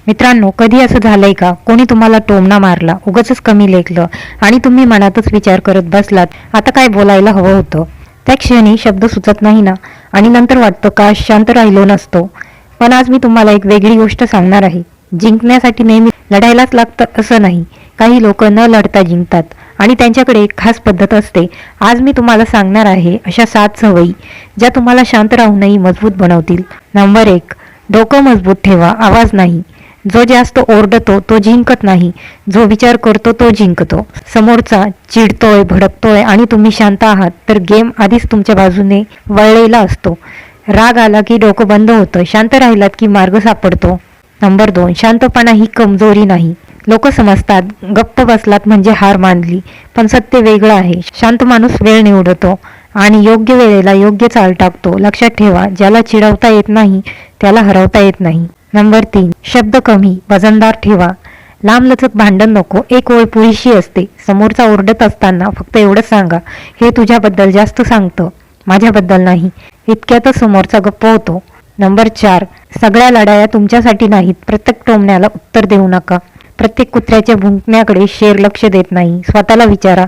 मित्रांनो, कधी असं झालंय का कोणी तुम्हाला टोमणा मारला, उगाचच कमी लेखलं आणि तुम्ही मनातच विचार करत बसलात आता काय बोलायला हवं होतं. त्या क्षणी शब्द सुचत नाही ना, आणि नंतर वाटतं का शांत राहिलो नसतो. पण आज मी तुम्हाला एक वेगळी गोष्ट सांगणार आहे. जिंकण्यासाठी नेहमी लढायलाच लागतं असं नाही. काही लोक न लढता जिंकतात आणि त्यांच्याकडे एक खास पद्धत असते. आज मी तुम्हाला सांगणार आहे अशा 7 सवयी ज्या तुम्हाला शांत राहूनही मजबूत बनवतील. नंबर 1, डोकं मजबूत ठेवा, आवाज नाही. जो जास्त ओरडतो तो जिंकत नाही, जो विचार करतो तो जिंकतो. समोरचा चिडतोय, भडकतोय आणि तुम्ही शांत आहात तर गेम आधीच तुमच्या बाजूने वळलेला असतो. राग आला की डोकं बंद होतं, शांत राहिलात की मार्ग सापडतो. नंबर 2, शांतपणा ही कमजोरी नाही. लोक समजतात गप्प बसलात म्हणजे हार मानली, पण सत्य वेगळं आहे. शांत माणूस वेळ निवडतो आणि योग्य वेळेला योग्य चाल टाकतो. लक्षात ठेवा, ज्याला चिडवता येत नाही त्याला हरवता येत नाही. नंबर 3, शब्द कमी, वजनदार ठेवा. लांबलचक भांडण नको, एक ओळ पुरेशी असते. समोरचा ओरडत असताना फक्त एवढंच सांगा, हे तुझ्याबद्दल जास्त सांगतं, माझ्याबद्दल नाही. इतक्यातच समोरचा गप्प होतो. नंबर 4, सगळ्या लढाया तुमच्यासाठी नाहीत. प्रत्येक टोमण्याला उत्तर देऊ नका. प्रत्येक कुत्र्याच्या भुंकण्याकडे शेर लक्ष देत नाही. स्वतःला विचारा,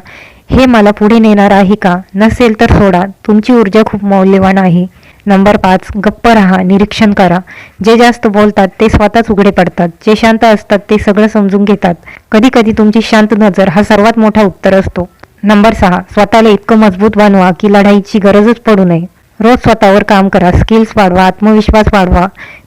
हे मला पुढे नेणार आहे का? नसेल तर सोडा. तुमची ऊर्जा खूप मौल्यवान आहे. नंबर 5, गप्प राहा, निरीक्षण करा. जे जास्त बोलतात ते स्वतःच उघडे पडतात. जे शांत असतात ते सगळं समजून घेतात. कधी कधी तुमची शांत नजर हा सर्वात मोठा उत्तर असतो. नंबर 6, स्वतःला इतकं मजबूत बनवा की लढाईची गरजच पडू नये. रोज स्वतःवर काम करा, स्किल्स वाढवा, आत्मविश्वास वाढवा.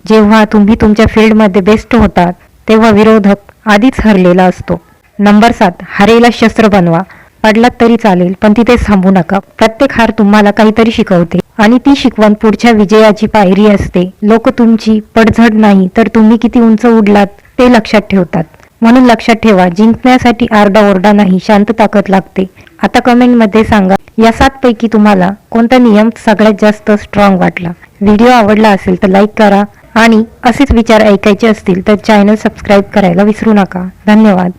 जेव्हा तुम्ही तुमच्या फील्डमध्ये बेस्ट होतात तेव्हा विरोधक आधीच हरलेला असतो. नंबर 7, हारेला शस्त्र बनवा. पडलात तरी चालेल, पण तिथेच थांबू नका. प्रत्येक हार तुम्हाला काहीतरी शिकवते आणि ती शिकवण पुढच्या विजयाची पायरी असते. लोक तुमची पडझड नाही तर तुम्ही किती उंच उडलात ते लक्षात ठेवतात. म्हणून लक्षात ठेवा, जिंकण्यासाठी आरडाओरडा नाही, शांत ताकद लागते. आता कमेंटमध्ये सांगा, या 7 पैकी तुम्हाला कोणता नियम सगळ्यात जास्त स्ट्रॉंग वाटला. व्हिडिओ आवडला असेल तर लाईक करा आणि असेच विचार ऐकायचे असतील तर चॅनल सबस्क्राईब करायला विसरू नका. धन्यवाद.